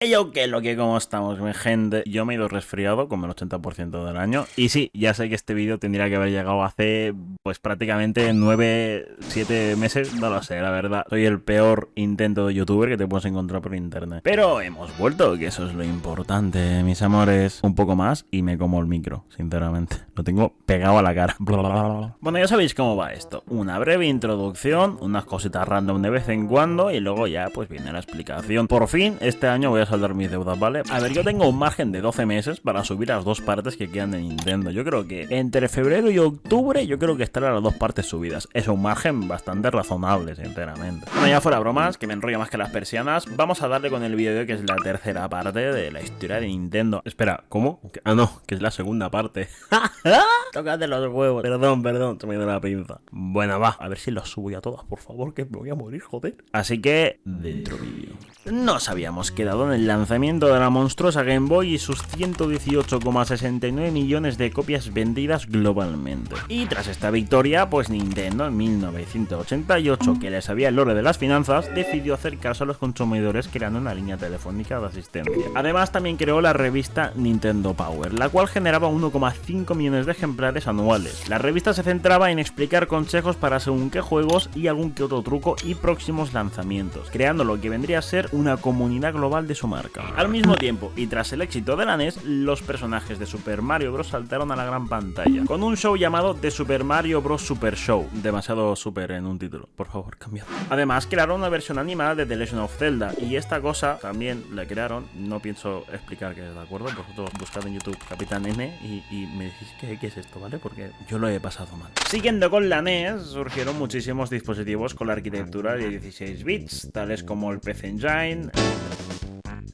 Y yo, ¿qué lo que cómo estamos, mi gente? Yo me he ido resfriado como el 80% del año. Y sí, ya sé que este vídeo tendría que haber llegado hace, pues prácticamente 9, 7 meses. No lo sé, la verdad. Soy el peor intento de youtuber que te puedes encontrar por internet. Pero hemos vuelto, que eso es lo importante, mis amores. Un poco más y me como el micro, sinceramente. Lo tengo pegado a la cara. Bueno, ya sabéis cómo va esto. Una breve introducción, unas cositas random de vez en cuando y luego ya pues viene la explicación. Por fin, este año voy a saldar mis deudas, ¿vale? A ver, yo tengo un margen de 12 meses para subir las dos partes que quedan de Nintendo. Yo creo que entre febrero y octubre, yo creo que estarán las dos partes subidas. Es un margen bastante razonable, sinceramente. Bueno, ya fuera bromas, que me enrollo más que las persianas, vamos a darle con el vídeo de hoy, que es la tercera parte de la historia de Nintendo. Espera, ¿cómo? Ah, no, que es la segunda parte. Tócate los huevos. Perdón, se me dio la pinza. Bueno, va, a ver si los subo ya todas, por favor, que me voy a morir, joder. Así que, dentro vídeo. Nos habíamos quedado en el lanzamiento de la monstruosa Game Boy y sus 118,69 millones de copias vendidas globalmente. Y tras esta victoria, pues Nintendo en 1988, que le sabía el lore de las finanzas, decidió hacer caso a los consumidores creando una línea telefónica de asistencia. Además, también creó la revista Nintendo Power, la cual generaba 1,5 millones de ejemplares anuales. La revista se centraba en explicar consejos para según qué juegos y algún que otro truco y próximos lanzamientos, creando lo que vendría a ser una comunidad global de su marca. Al mismo tiempo, y tras el éxito de la NES, los personajes de Super Mario Bros. Saltaron a la gran pantalla, con un show llamado The Super Mario Bros. Super Show. Demasiado super en un título, por favor, cambiad. Además, crearon una versión animada de The Legend of Zelda, y esta cosa también la crearon, no pienso explicar qué es, ¿de acuerdo? Vosotros buscad en YouTube Capitán N y me decís qué es esto, ¿vale? Porque yo lo he pasado mal. Siguiendo con la NES, surgieron muchísimos dispositivos con la arquitectura de 16 bits, tales como el PC Engine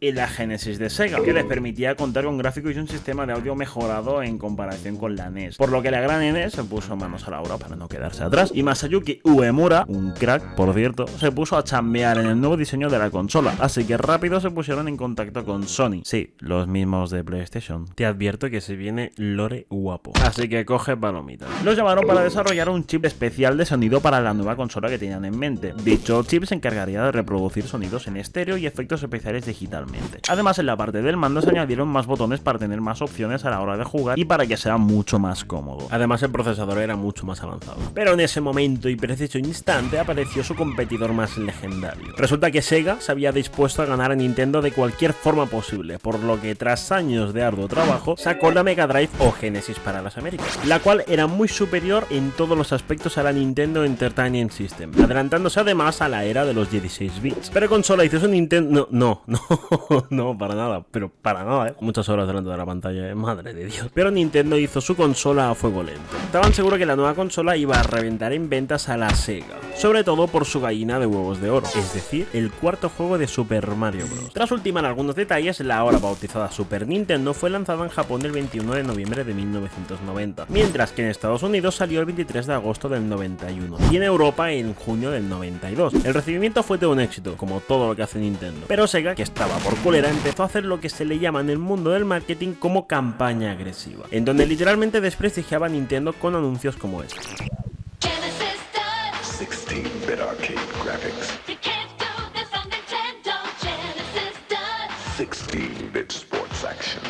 y la Genesis de Sega, que les permitía contar con gráficos y un sistema de audio mejorado en comparación con la NES, por lo que la gran N se puso manos a la obra para no quedarse atrás, y Masayuki Uemura, un crack por cierto, se puso a chambear en el nuevo diseño de la consola, así que rápido se pusieron en contacto con Sony, sí, los mismos de PlayStation. Te advierto que se viene lore guapo, así que coge palomitas. Los llamaron para desarrollar un chip especial de sonido para la nueva consola que tenían en mente. Dicho chip se encargaría de reproducir sonidos en estéreo y efectos especiales digitalmente. Además, en la parte del mando se añadieron más botones para tener más opciones a la hora de jugar y para que sea mucho más cómodo. Además, el procesador era mucho más avanzado. Pero en ese momento y preciso instante apareció su competidor más legendario. Resulta que Sega se había dispuesto a ganar a Nintendo de cualquier forma posible, por lo que tras años de arduo trabajo sacó la Mega Drive o Genesis para las Américas, la cual era muy superior en todos los aspectos a la Nintendo Entertainment System, adelantándose además a la era de los 16 bits. Pero consola hizo su Nintendo... No, para nada, pero para nada, muchas horas delante de la pantalla, madre de Dios. Pero Nintendo hizo su consola a fuego lento. Estaban seguros que la nueva consola iba a reventar en ventas a la Sega, sobre todo por su gallina de huevos de oro, es decir, el cuarto juego de Super Mario Bros. Tras ultimar algunos detalles, la ahora bautizada Super Nintendo fue lanzada en Japón el 21 de noviembre de 1990, mientras que en Estados Unidos salió el 23 de agosto del 91 y en Europa en junio del 92. El recibimiento fue todo un éxito, como todo lo que hace Nintendo, pero Sega, que estaba por culera, empezó a hacer lo que se le llama en el mundo del marketing como campaña agresiva, en donde literalmente desprestigiaba a Nintendo con anuncios como este. 16-bit arcade graphics. 16-bit sports action.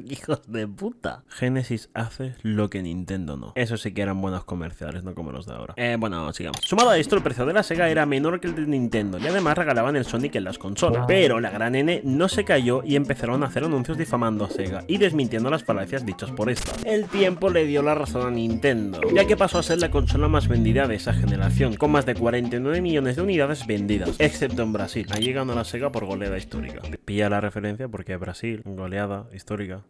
Hijos de puta. Genesis hace lo que Nintendo no. Eso sí que eran buenos comerciales, no como los de ahora. Bueno, sigamos. Sumado a esto, el precio de la Sega era menor que el de Nintendo y además regalaban el Sonic en las consolas. Pero la gran N no se cayó y empezaron a hacer anuncios difamando a Sega y desmintiendo las falacias dichas por esta. El tiempo le dio la razón a Nintendo, ya que pasó a ser la consola más vendida de esa generación, con más de 49 millones de unidades vendidas, excepto en Brasil. Allí ganó la Sega por goleada histórica. Pilla la referencia porque Brasil, goleada histórica.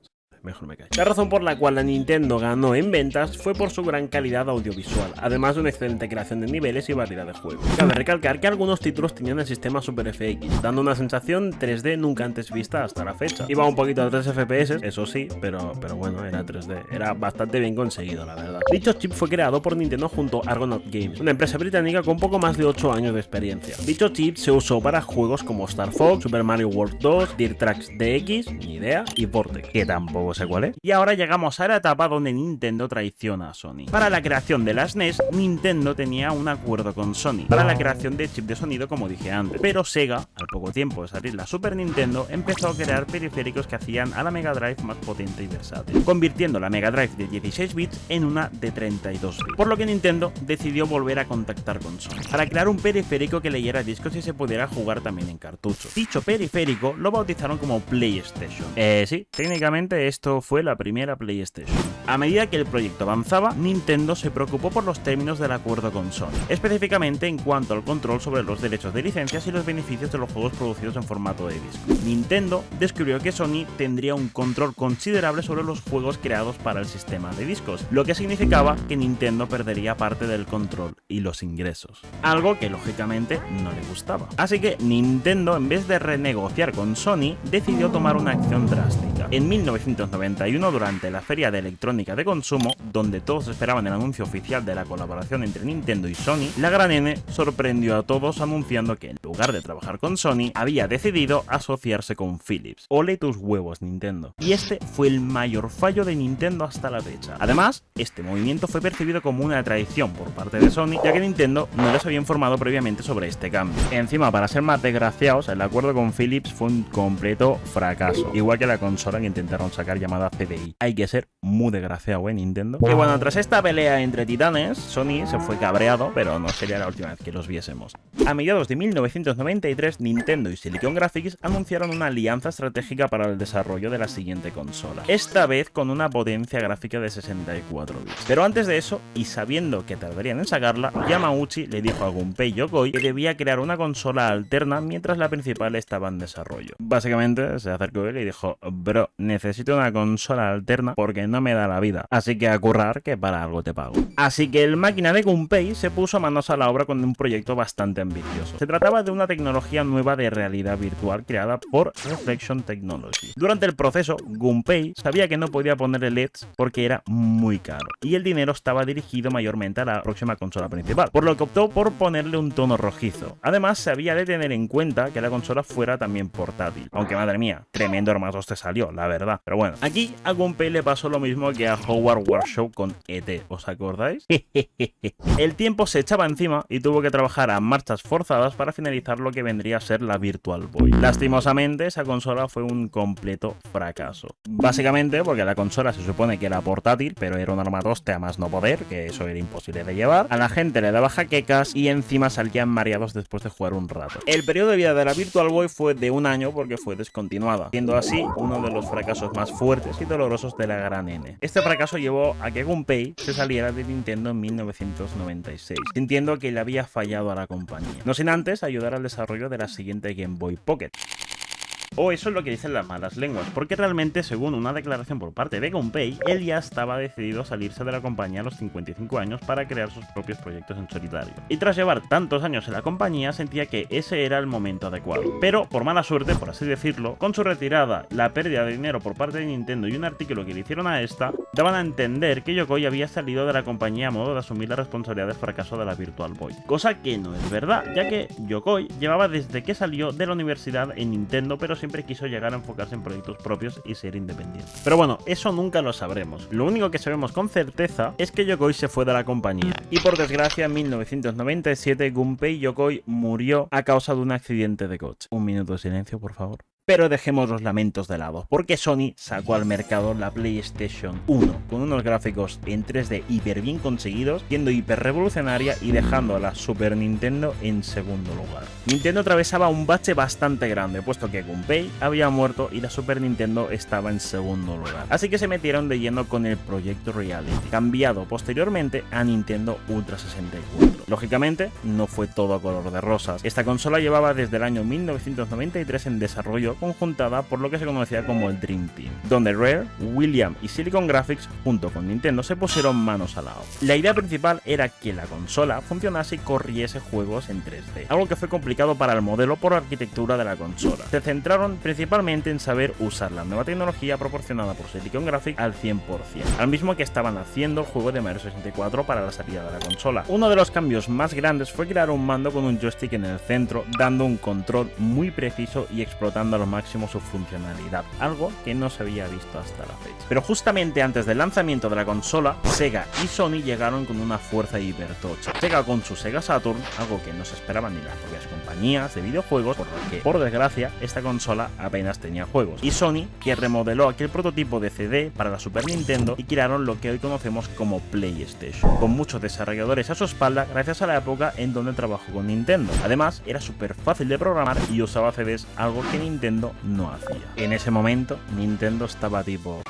Mejor me callo. La razón por la cual la Nintendo ganó en ventas fue por su gran calidad audiovisual, además de una excelente creación de niveles y variedad de juegos. Cabe recalcar que algunos títulos tenían el sistema Super FX, dando una sensación 3D nunca antes vista hasta la fecha. Iba un poquito a 3 FPS, eso sí, pero bueno, era 3D. Era bastante bien conseguido, la verdad. Dicho chip fue creado por Nintendo junto a Argonaut Games, una empresa británica con poco más de 8 años de experiencia. Dicho chip se usó para juegos como Star Fox, Super Mario World 2, Dirt Trax DX, ni idea, y Vortex, que tampoco sé cuál es. Y ahora llegamos a la etapa donde Nintendo traiciona a Sony. Para la creación de la SNES, Nintendo tenía un acuerdo con Sony para la creación de chip de sonido, como dije antes, pero Sega, al poco tiempo de salir la Super Nintendo, empezó a crear periféricos que hacían a la Mega Drive más potente y versátil, convirtiendo la Mega Drive de 16 bits en una de 32 bits, por lo que Nintendo decidió volver a contactar con Sony para crear un periférico que leyera discos y se pudiera jugar también en cartuchos. Dicho periférico lo bautizaron como PlayStation. Sí, técnicamente esto fue la primera PlayStation. A medida que el proyecto avanzaba, Nintendo se preocupó por los términos del acuerdo con Sony, específicamente en cuanto al control sobre los derechos de licencias y los beneficios de los juegos producidos en formato de disco. Nintendo descubrió que Sony tendría un control considerable sobre los juegos creados para el sistema de discos, lo que significaba que Nintendo perdería parte del control y los ingresos, algo que lógicamente no le gustaba. Así que Nintendo, en vez de renegociar con Sony, decidió tomar una acción drástica. En 1991, durante la Feria de Electrónica de Consumo, donde todos esperaban el anuncio oficial de la colaboración entre Nintendo y Sony, la gran N sorprendió a todos anunciando que en lugar de trabajar con Sony, había decidido asociarse con Philips. Ole tus huevos, Nintendo. Y este fue el mayor fallo de Nintendo hasta la fecha. Además, este movimiento fue percibido como una traición por parte de Sony, ya que Nintendo no les había informado previamente sobre este cambio. Encima, para ser más desgraciados, el acuerdo con Philips fue un completo fracaso, igual que la consola que intentaron sacar llamada CDI. Hay que ser muy desgraciado, Nintendo. Y bueno, tras esta pelea entre titanes, Sony se fue cabreado, pero no sería la última vez que los viésemos. A mediados de 1993, Nintendo y Silicon Graphics anunciaron una alianza estratégica para el desarrollo de la siguiente consola, esta vez con una potencia gráfica de 64 bits. Pero antes de eso, y sabiendo que tardarían en sacarla, Yamauchi le dijo a Gunpei Yokoi que debía crear una consola alterna mientras la principal estaba en desarrollo. Básicamente se acercó a él y dijo: bro, necesito una consola alterna porque no me da la vida, así que a currar que para algo te pago. Así que el máquina de Gunpei se puso manos a la obra con un proyecto bastante ambicioso. Se trataba de una tecnología nueva de realidad virtual creada por Reflection Technology. Durante el proceso, Gunpei sabía que no podía ponerle LEDs porque era muy caro y el dinero estaba dirigido mayormente a la próxima consola principal, por lo que optó por ponerle un tono rojizo. Además, se había de tener en cuenta que la consola fuera también portátil, aunque madre mía, tremendo armazos te salió, la verdad. Pero bueno, aquí a Gunpei le pasó lo mismo que a Howard Warshaw con ET, ¿os acordáis? El tiempo se echaba encima y tuvo que trabajar a marchas forzadas para finalizar lo que vendría a ser la Virtual Boy. Lastimosamente, esa consola fue un completo fracaso. Básicamente porque la consola se supone que era portátil, pero era un armatoste a más no poder, que eso era imposible de llevar. A la gente le daba jaquecas y encima salían mareados después de jugar un rato. El periodo de vida de la Virtual Boy fue de un año porque fue descontinuada, siendo así uno de los fracasos más fuertes y dolorosos de la gran N. Este fracaso llevó a que Gunpei se saliera de Nintendo en 1996, sintiendo que le había fallado a la compañía, no sin antes ayudar al desarrollo de la siguiente Game Boy Pocket. O eso es lo que dicen las malas lenguas, porque realmente, según una declaración por parte de Gunpei, él ya estaba decidido a salirse de la compañía a los 55 años para crear sus propios proyectos en solitario. Y tras llevar tantos años en la compañía, sentía que ese era el momento adecuado. Pero, por mala suerte, por así decirlo, con su retirada, la pérdida de dinero por parte de Nintendo y un artículo que le hicieron a esta, daban a entender que Yokoi había salido de la compañía a modo de asumir la responsabilidad del fracaso de la Virtual Boy. Cosa que no es verdad, ya que Yokoi llevaba desde que salió de la universidad en Nintendo, pero siempre quiso llegar a enfocarse en proyectos propios y ser independiente. Pero bueno, eso nunca lo sabremos. Lo único que sabemos con certeza es que Yokoi se fue de la compañía. Y por desgracia, en 1997, Gunpei Yokoi murió a causa de un accidente de coche. Un minuto de silencio, por favor. Pero dejemos los lamentos de lado, porque Sony sacó al mercado la PlayStation 1, con unos gráficos en 3D hiper bien conseguidos, siendo hiper revolucionaria y dejando a la Super Nintendo en segundo lugar. Nintendo atravesaba un bache bastante grande, puesto que Gunpei había muerto y la Super Nintendo estaba en segundo lugar. Así que se metieron de lleno con el proyecto Reality, cambiado posteriormente a Nintendo Ultra 64. Lógicamente, no fue todo a color de rosas. Esta consola llevaba desde el año 1993 en desarrollo, conjuntada por lo que se conocía como el Dream Team, donde Rare, William y Silicon Graphics junto con Nintendo se pusieron manos a la obra. La idea principal era que la consola funcionase y corriese juegos en 3D, algo que fue complicado para el modelo por la arquitectura de la consola. Se centraron principalmente en saber usar la nueva tecnología proporcionada por Silicon Graphics al 100%, al mismo que estaban haciendo el juego de Mario 64 para la salida de la consola. Uno de los cambios más grandes fue crear un mando con un joystick en el centro, dando un control muy preciso y explotando a los al máximo su funcionalidad, algo que no se había visto hasta la fecha. Pero justamente antes del lanzamiento de la consola, Sega y Sony llegaron con una fuerza hipertocha. Sega con su Sega Saturn, algo que no se esperaba ni las propias compañías de videojuegos, por lo que, por desgracia, esta consola apenas tenía juegos. Y Sony, que remodeló aquel prototipo de CD para la Super Nintendo y crearon lo que hoy conocemos como PlayStation, con muchos desarrolladores a su espalda gracias a la época en donde trabajó con Nintendo. Además, era súper fácil de programar y usaba CDs, algo que Nintendo no hacía. En ese momento, Nintendo estaba tipo...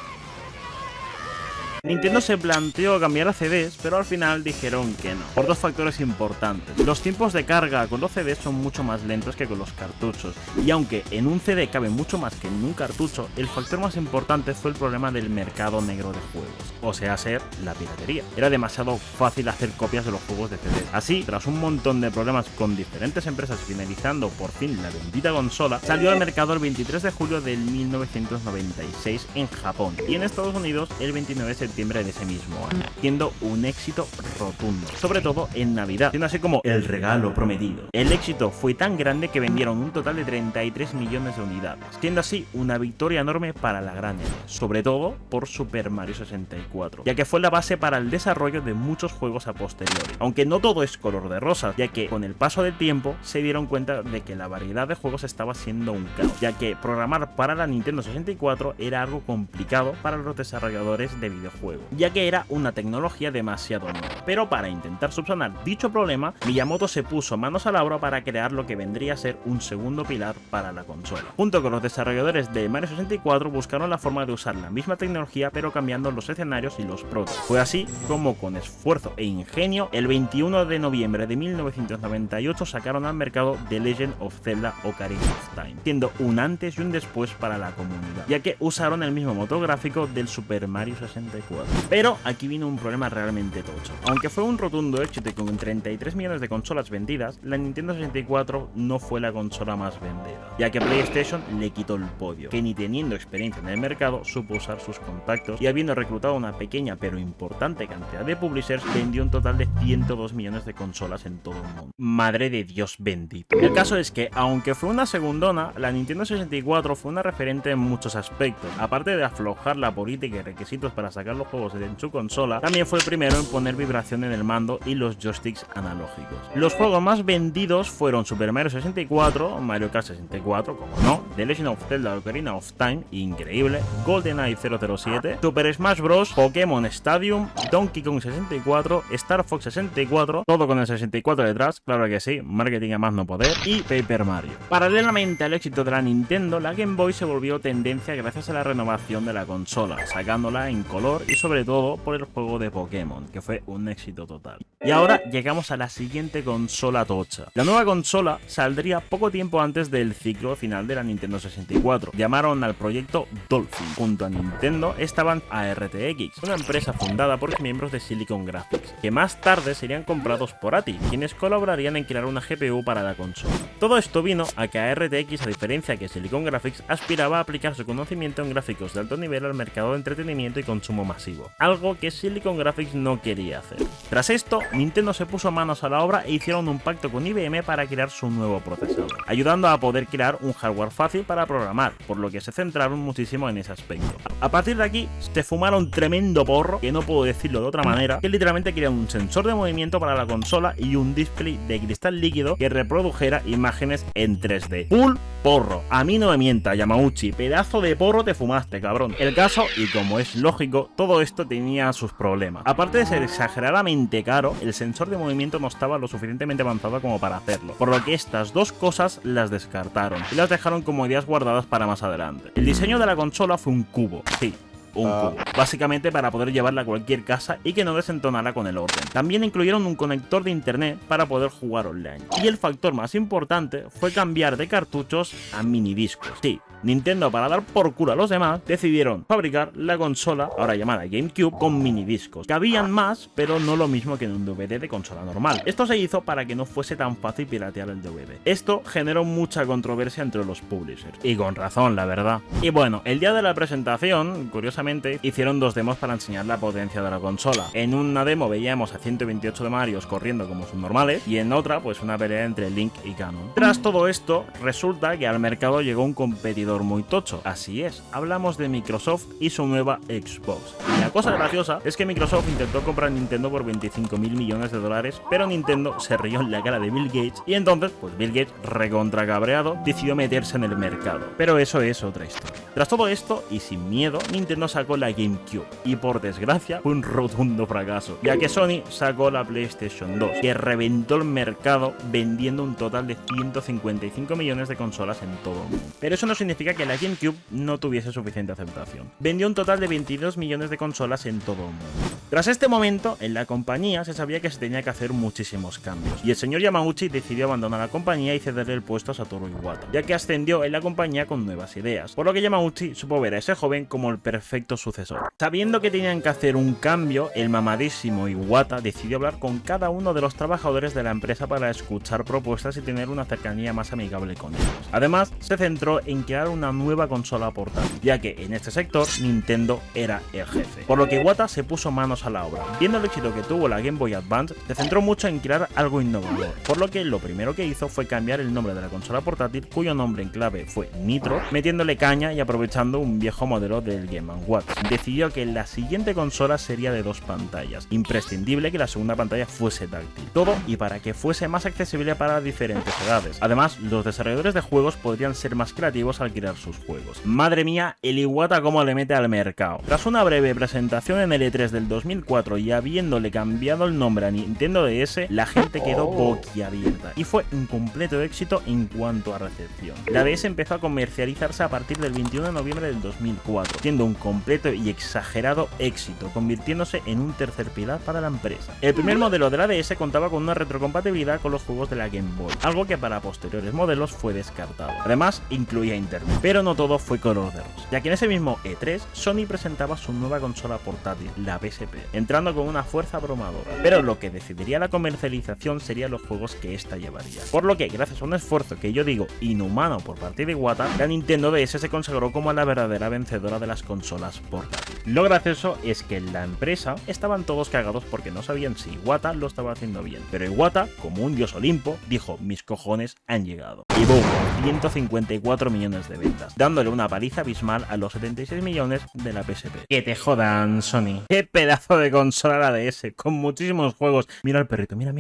Nintendo se planteó cambiar a CDs, pero al final dijeron que no, por dos factores importantes. Los tiempos de carga con los CDs son mucho más lentos que con los cartuchos, y aunque en un CD cabe mucho más que en un cartucho, el factor más importante fue el problema del mercado negro de juegos, o sea, ser la piratería. Era demasiado fácil hacer copias de los juegos de CD. Así, tras un montón de problemas con diferentes empresas finalizando por fin la bendita consola, salió al mercado el 23 de julio de 1996 en Japón, y en Estados Unidos el 29 de septiembre de ese mismo año, siendo un éxito rotundo, sobre todo en Navidad, siendo así como el regalo prometido. El éxito fue tan grande que vendieron un total de 33 millones de unidades, siendo así una victoria enorme para la gran era, sobre todo por Super Mario 64, ya que fue la base para el desarrollo de muchos juegos a posteriori, aunque no todo es color de rosas, ya que con el paso del tiempo se dieron cuenta de que la variedad de juegos estaba siendo un caos, ya que programar para la Nintendo 64 era algo complicado para los desarrolladores de videojuegos, ya que era una tecnología demasiado nueva. Pero para intentar subsanar dicho problema, Miyamoto se puso manos a la obra para crear lo que vendría a ser un segundo pilar para la consola. Junto con los desarrolladores de Mario 64 buscaron la forma de usar la misma tecnología pero cambiando los escenarios y los protos. Fue así como con esfuerzo e ingenio, el 21 de noviembre de 1998 sacaron al mercado The Legend of Zelda Ocarina of Time, siendo un antes y un después para la comunidad, ya que usaron el mismo motor gráfico del Super Mario 64. Pero aquí vino un problema realmente tocho. Aunque fue un rotundo éxito y con 33 millones de consolas vendidas, la Nintendo 64 no fue la consola más vendida, ya que PlayStation le quitó el podio, que ni teniendo experiencia en el mercado supo usar sus contactos y habiendo reclutado una pequeña pero importante cantidad de publishers, vendió un total de 102 millones de consolas en todo el mundo. Madre de Dios bendito. El caso es que, aunque fue una segundona, la Nintendo 64 fue una referente en muchos aspectos. Aparte de aflojar la política y requisitos para sacar los juegos en su consola, también fue el primero en poner vibración en el mando y los joysticks analógicos. Los juegos más vendidos fueron Super Mario 64, Mario Kart 64, como no, The Legend of Zelda Ocarina of Time, increíble, GoldenEye 007, Super Smash Bros, Pokémon Stadium, Donkey Kong 64, Star Fox 64, todo con el 64 detrás, claro que sí, marketing a más no poder, y Paper Mario. Paralelamente al éxito de la Nintendo, la Game Boy se volvió tendencia gracias a la renovación de la consola, sacándola en color y sobre todo por el juego de Pokémon, que fue un éxito total. Y ahora llegamos a la siguiente consola tocha. La nueva consola saldría poco tiempo antes del ciclo final de la Nintendo 64. Llamaron al proyecto Dolphin. Junto a Nintendo estaban ARTX, una empresa fundada por los miembros de Silicon Graphics, que más tarde serían comprados por ATI, quienes colaborarían en crear una GPU para la consola. Todo esto vino a que ARTX, a diferencia que Silicon Graphics, aspiraba a aplicar su conocimiento en gráficos de alto nivel al mercado de entretenimiento y consumo masivo, algo que Silicon Graphics no quería hacer. Tras esto, Nintendo se puso manos a la obra e hicieron un pacto con IBM para crear su nuevo procesador, ayudando a poder crear un hardware fácil para programar, por lo que se centraron muchísimo en ese aspecto. A partir de aquí, se fumaron tremendo porro, que no puedo decirlo de otra manera, que literalmente crearon un sensor de movimiento para la consola y un display de cristal líquido que reprodujera imágenes en 3D. ¡Full porro! A mí no me mienta, Yamauchi, pedazo de porro te fumaste, cabrón. El caso, y como es lógico, todo esto tenía sus problemas. Aparte de ser exageradamente caro, el sensor de movimiento no estaba lo suficientemente avanzado como para hacerlo, por lo que estas dos cosas las descartaron y las dejaron como ideas guardadas para más adelante. El diseño de la consola fue un cubo, sí, un cubo, básicamente para poder llevarla a cualquier casa y que no desentonara con el orden. También incluyeron un conector de internet para poder jugar online. Y el factor más importante fue cambiar de cartuchos a minidiscos. Sí, Nintendo, para dar por culo a los demás, decidieron fabricar la consola, ahora llamada GameCube, con minidiscos. Cabían más, pero no lo mismo que en un DVD de consola normal. Esto se hizo para que no fuese tan fácil piratear el DVD. Esto generó mucha controversia entre los publishers. Y con razón, la verdad. Y bueno, el día de la presentación, curiosamente, curiosamente hicieron dos demos para enseñar la potencia de la consola. En una demo veíamos a 128 de Marios corriendo como subnormales y en otra pues una pelea entre Link y Ganon. Tras todo esto, resulta que al mercado llegó un competidor muy tocho. Así es, hablamos de Microsoft y su nueva Xbox. Y la cosa graciosa es que Microsoft intentó comprar Nintendo por 25.000 millones de dólares, pero Nintendo se rió en la cara de Bill Gates y entonces, pues Bill Gates, recontra cabreado, decidió meterse en el mercado. Pero eso es otra historia. Tras todo esto, y sin miedo, Nintendo sacó la GameCube, y por desgracia fue un rotundo fracaso, ya que Sony sacó la PlayStation 2, que reventó el mercado vendiendo un total de 155 millones de consolas en todo el mundo. Pero eso no significa que la GameCube no tuviese suficiente aceptación. Vendió un total de 22 millones de consolas en todo el mundo. Tras este momento, en la compañía se sabía que se tenía que hacer muchísimos cambios, y el señor Yamauchi decidió abandonar la compañía y cederle el puesto a Satoru Iwata, ya que ascendió en la compañía con nuevas ideas, por lo que Yamauchi supo ver a ese joven como el perfecto sucesor. Sabiendo que tenían que hacer un cambio, el mamadísimo Iwata decidió hablar con cada uno de los trabajadores de la empresa para escuchar propuestas y tener una cercanía más amigable con ellos. Además, se centró en crear una nueva consola portátil, ya que en este sector Nintendo era el jefe, por lo que Iwata se puso manos a la obra. Viendo el éxito que tuvo la Game Boy Advance, se centró mucho en crear algo innovador, por lo que lo primero que hizo fue cambiar el nombre de la consola portátil, cuyo nombre en clave fue Nitro, metiéndole caña y aprovechando un viejo modelo del Game & Watch. Decidió que la siguiente consola sería de 2 pantallas, imprescindible que la segunda pantalla fuese táctil, todo y para que fuese más accesible para diferentes edades. Además, los desarrolladores de juegos podrían ser más creativos al crear sus juegos. Madre mía, el Iwata cómo le mete al mercado. Tras una breve presentación en el E3 del 2004 y habiéndole cambiado el nombre a Nintendo DS, la gente quedó boquiabierta y fue un completo éxito en cuanto a recepción. La DS empezó a comercializarse a partir del 21 de noviembre del 2004, siendo un completo y exagerado éxito, convirtiéndose en un tercer pilar para la empresa. El primer modelo de la DS contaba con una retrocompatibilidad con los juegos de la Game Boy, algo que para posteriores modelos fue descartado. Además, incluía internet. Pero no todo fue color de rosa, ya que en ese mismo E3, Sony presentaba su nueva consola portátil, la PSP, entrando con una fuerza abrumadora. Pero lo que decidiría la comercialización serían los juegos que esta llevaría. Por lo que, gracias a un esfuerzo que yo digo inhumano por parte de Iwata, la Nintendo DS se consagró como la verdadera vencedora de las consolas portátiles. Lo gracioso es que en la empresa estaban todos cagados porque no sabían si Iwata lo estaba haciendo bien. Pero Iwata, como un dios Olimpo, dijo: mis cojones han llegado. Y boom, 154 millones de ventas, dándole una paliza abismal a los 76 millones de la PSP. Que te jodan, Sony. Qué pedazo de consola la DS, con muchísimos juegos. Mira el perrito, mira.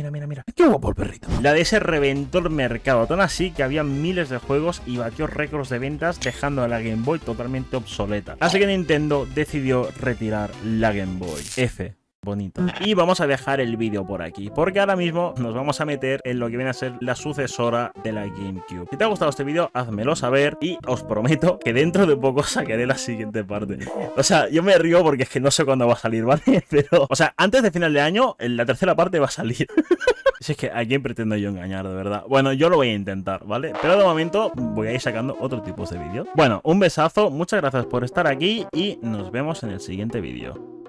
Qué guapo el perrito. La DS reventó el mercado, tan así que había miles de juegos y batió récords de ventas, dejando a la Game Boy totalmente obsoleta. Así que Nintendo decidió retirar la Game Boy. F. Bonito. Y vamos a dejar el vídeo por aquí, porque ahora mismo nos vamos a meter en lo que viene a ser la sucesora de la GameCube. Si te ha gustado este vídeo, házmelo saber y os prometo que dentro de poco sacaré la siguiente parte. O sea, yo me río porque es que no sé cuándo va a salir, ¿vale? Pero, o sea, antes de final de año, la tercera parte va a salir. Si es que a quién pretendo yo engañar, de verdad. Bueno, yo lo voy a intentar, ¿vale? Pero de momento voy a ir sacando otro tipo de vídeos. Bueno, un besazo, muchas gracias por estar aquí y nos vemos en el siguiente vídeo.